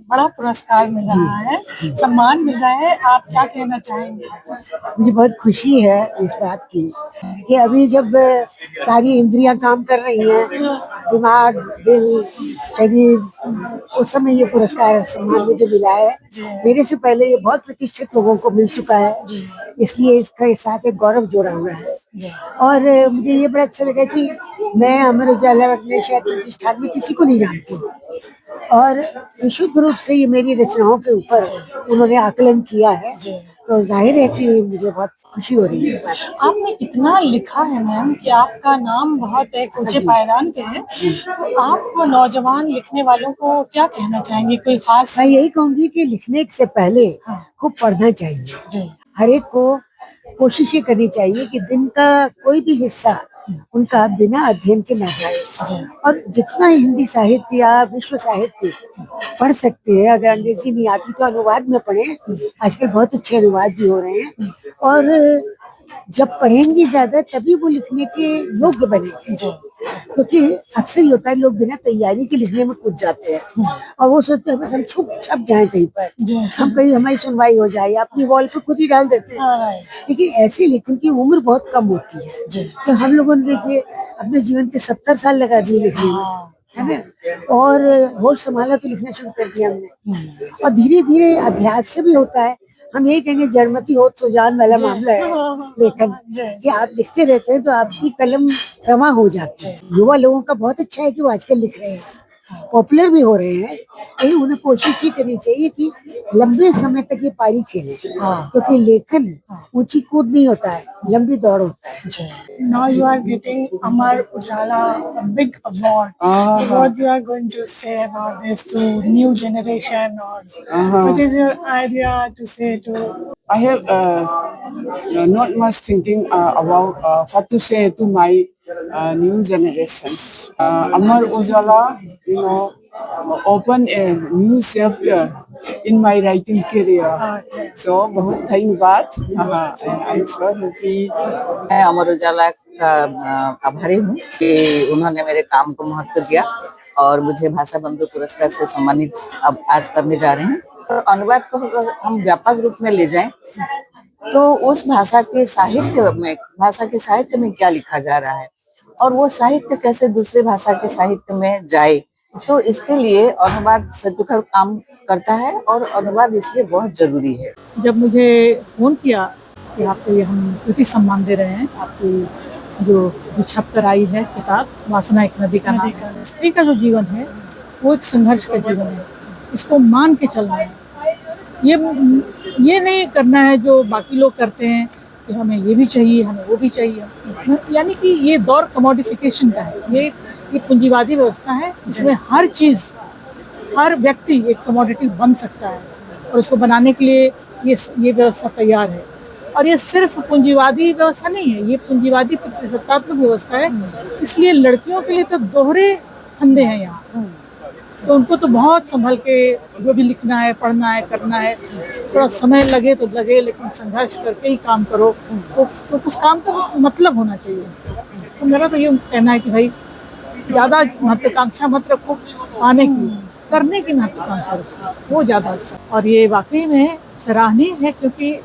बड़ा पुरस्कार मिल रहा है, सम्मान मिल रहा है, आप क्या कहना चाहेंगे? मुझे बहुत खुशी है इस बात की कि अभी जब सारी इंद्रियां काम कर रही हैं, दिमाग, दिल, शरीर, उस समय ये पुरस्कार सम्मान मुझे मिला है। मेरे से पहले ये बहुत प्रतिष्ठित लोगों को मिल चुका है, इसलिए इसके साथ एक गौरव जोड़ा हुआ है। और मुझे ये बड़ा अच्छा लगा कि मैं अमर उजाला अपने शायद प्रतिष्ठान में किसी को नहीं जानती हूँ, और विशुद्ध रूप से ये मेरी रचनाओं के ऊपर उन्होंने आकलन किया है, तो जाहिर है कि मुझे बहुत खुशी हो रही है। आपने इतना लिखा है मैम कि आपका नाम बहुत एक ऊंचे पायदान पे है, तो आप नौजवान लिखने वालों को क्या कहना चाहेंगे? कोई खास? मैं यही कहूंगी कि लिखने से पहले खूब पढ़ना चाहिए। हर एक को कोशिश ये करनी चाहिए कि दिन का कोई भी हिस्सा उनका बिना अध्ययन के न जाए, और जितना हिंदी साहित्य या विश्व साहित्य पढ़ सकते हैं, अगर अंग्रेजी नहीं आती तो अनुवाद में पढ़ें। आजकल बहुत अच्छे अनुवाद भी हो रहे हैं, और जब पढ़ेंगे ज्यादा तभी वो लिखने के योग्य बनेंगे, क्योंकि अक्सर ये होता है लोग बिना तैयारी के लिखने में कूद जाते हैं और वो सोचते हैं बस हम छप जाए कहीं पर, हम कहीं हमारी सुनवाई हो जाए, अपनी वॉल पे खुद ही डाल देते हैं। लेकिन ऐसे लेखन की उम्र बहुत कम होती है, तो हम लोगों ने देखिए अपने जीवन के 70 साल लगा दिए लिखने में, है ना, और होश संभाला तो लिखना शुरू कर दिया हमने, और धीरे धीरे अभ्यास से भी होता है। हम यही कहेंगे जड़मती हो तो जान वाला मामला है लेखन, कि आप लिखते रहते हैं तो आपकी कलम रवा हो जाती है। युवा लोगों का बहुत अच्छा है कि वो आजकल लिख रहे हैं, पॉपुलर भी हो रहे हैं, लेकिन उन्हें कोशिश ही करनी चाहिए कि लंबे समय तक ये पारी खेले, क्योंकि लेखन ऊंची कूद नहीं होता है, लंबी दौड़ होता है। Now you are getting Amar Ujala, a big award. So what you are going to say about this to new generation, or what is your idea to say to? I have not much thinking about what to say to my new generations. Amar Ujala, open a new chapter in my writing career. So, बहुत धन्यवाद. I'm so happy. मैं अमर उजाला का आभारी हूँ कि उन्होंने मेरे काम को महत्व दिया और मुझे भाषा बंधु पुरस्कार से सम्मानित अब आज करने जा रहे हैं। और अनुवाद को अगर हम व्यापक रूप में ले जाएं तो उस भाषा के साहित्य में क्या लिखा जा रहा है और वो साहित्य कैसे दूसरे भाषा के साहित्य में जाए, तो इसके लिए अनुवाद सदुकर काम करता है और अनुवाद इसलिए बहुत जरूरी है। जब मुझे फोन किया कि आपको ये हम कृति सम्मान दे रहे हैं, आपकी जो छप कर आई है किताब वासना एक नदी का नाम, स्त्री का जो जीवन है वो एक संघर्ष का जीवन है, इसको मान के चलना है। ये नहीं करना है जो बाकी लोग करते हैं कि हमें ये भी चाहिए, हमें वो भी चाहिए, यानी कि ये दौर कमोडिफिकेशन का है। ये पूंजीवादी व्यवस्था है जिसमें हर चीज़, हर व्यक्ति एक कमोडिटी बन सकता है और उसको बनाने के लिए ये व्यवस्था तैयार है। और ये सिर्फ पूंजीवादी व्यवस्था नहीं है, ये पूंजीवादी प्रतिसत्तात्मक व्यवस्था है, इसलिए लड़कियों के लिए तो दोहरे फंदे हैं यहाँ। तो उनको तो बहुत संभल के जो भी लिखना है, पढ़ना है, करना है, थोड़ा समय लगे तो लगे, लेकिन संघर्ष करके ही काम करो तो उस काम का मतलब होना चाहिए। तो मेरा तो ये कहना है कि भाई ज़्यादा महत्वाकांक्षा मत रखो, आने की, करने की महत्वाकांक्षा रखो, वो ज़्यादा अच्छा। और ये वाकई में सराहनीय है, क्योंकि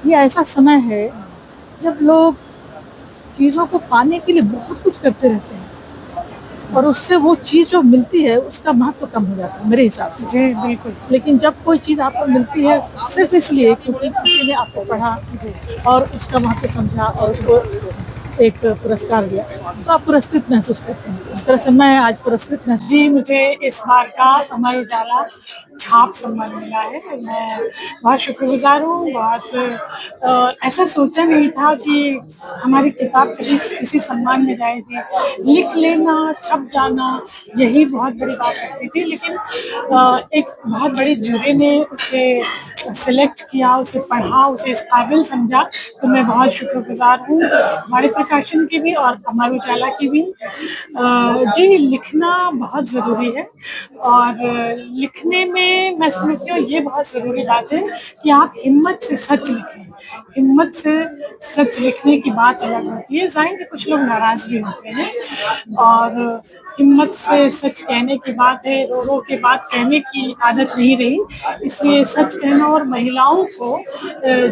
ये ऐसा समय है जब लोग चीज़ों को पाने के लिए बहुत कुछ करते रहते हैं और उससे वो चीज़ जो मिलती है उसका महत्व कम हो जाता है मेरे हिसाब से। जी बिल्कुल। लेकिन जब कोई चीज़ आपको मिलती है सिर्फ इसलिए क्योंकि किसी ने आपको पढ़ा और उसका महत्व समझा और उसको एक पुरस्कार दिया, तो आप पुरस्कृत महसूस करते हैं। उस तरह से मैं आज पुरस्कृत महसूस। जी, मुझे इस बार का अमर उजाला छाप सम्मान मिला है, मैं बहुत शुक्रगुजार हूँ। बहुत ऐसा सोचा नहीं था कि हमारी किताब कभी किसी सम्मान में जाएगी। लिख लेना, छप जाना, यही बहुत बड़ी बात लगती थी, लेकिन एक बहुत बड़ी जूरी ने उसे सिलेक्ट किया, उसे पढ़ा, उसे इस काबिल समझा, तो मैं बहुत शुक्रगुजार हूँ हमारे प्रकाशन की भी और अमर उजाला की भी। जी, लिखना बहुत ज़रूरी है और लिखने में मैं समझती हूँ ये बहुत ज़रूरी बात है कि आप हिम्मत से सच लिखें। हिम्मत से सच लिखने की बात अलग होती है, ज़ाहिर है कुछ लोग नाराज़ भी होते हैं और हिम्मत से सच कहने की बात है, रो रो के बात कहने की आदत नहीं रही, इसलिए सच कहना और महिलाओं को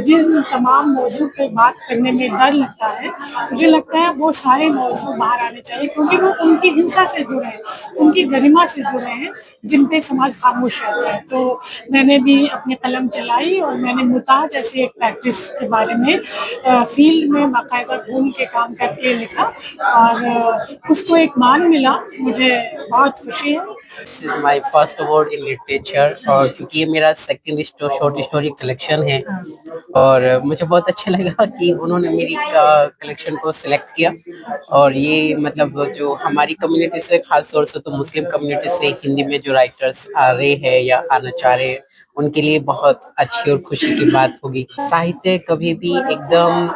जिन तमाम मौजू पे बात करने में डर लगता है, मुझे लगता है वो सारे मौजू बाहर आने चाहिए क्योंकि वो उनकी हिंसा से जुड़े हैं, उनकी गरिमा से जुड़े हैं, जिन पे समाज खामोश रहता है। तो मैंने भी अपनी कलम चलाई और मैंने मुताह जैसी एक प्रैक्टिस के बारे में फील्ड में बाकायदा घूम के काम करके लिखा और उसको एक मान मिला, मुझे बहुत खुशी है। This is my first award in literature और क्योंकि ये मेरा सेकंड शॉर्ट स्टोरी कलेक्शन है और मुझे बहुत अच्छा लगा कि उन्होंने मेरी कलेक्शन को सिलेक्ट किया और ये मतलब जो हमारी कम्युनिटी से खास तौर से तो मुस्लिम कम्युनिटी से हिंदी में जो राइटर्स आ रहे हैं या आना चाह रहे हैं उनके लिए बहुत अच्छी और खुशी की बात होगी। साहित्य कभी भी एकदम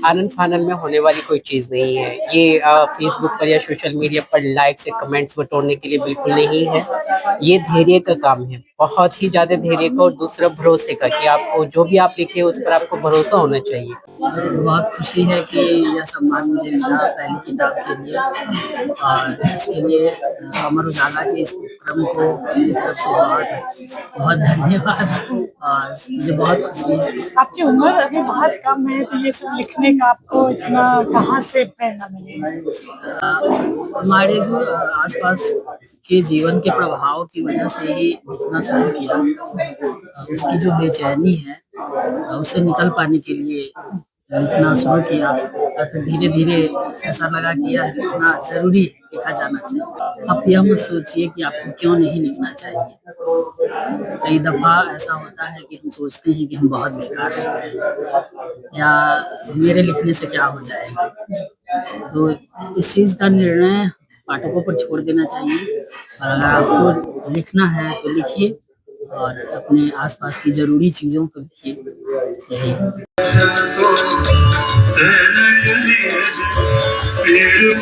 आनंद फानंद में होने वाली कोई चीज नहीं है। ये फेसबुक पर या सोशल मीडिया पर लाइक्स या कमेंट्स बटोरने के लिए बिल्कुल नहीं है। ये धैर्य का काम है, बहुत ही ज्यादा धैर्य का और दूसरा भरोसे का कि आपको जो भी आप लिखे उस पर आपको भरोसा होना चाहिए। बहुत खुशी है कि यह सम्मान मुझे मिला पहली किताब के लिए और इसके लिए अमर उजाला के इस उपक्रम को मेरी तरफ से बहुत बहुत धन्यवाद और मुझे बहुत खुशी है। आपकी उम्र अभी बहुत कम है तो ये सब लिखने का आपको इतना कहाँ से प्रेरणा मिली? हमारे जो आसपास के जीवन के प्रभाव की वजह से ही लिखना शुरू किया। उसकी जो बेचैनी है उससे निकल पाने के लिए लिखना शुरू किया और फिर धीरे धीरे ऐसा लगा कि यह लिखना जरूरी है, लिखा जाना चाहिए। आप यह मत सोचिए कि आपको क्यों नहीं लिखना चाहिए। कई दफा ऐसा होता है कि हम सोचते हैं कि हम बहुत बेकार लिख रहे हैं या मेरे लिखने से क्या हो जाएगा, तो इस चीज का निर्णय पाठकों पर छोड़ देना चाहिए और अगर आपको लिखना है तो लिखिए और अपने आसपास की जरूरी चीजों को लिखिए। यही पीड़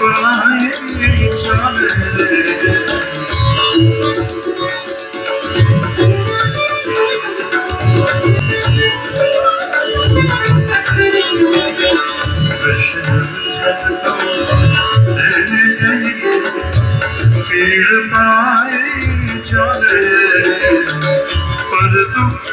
पाए चले पर दुख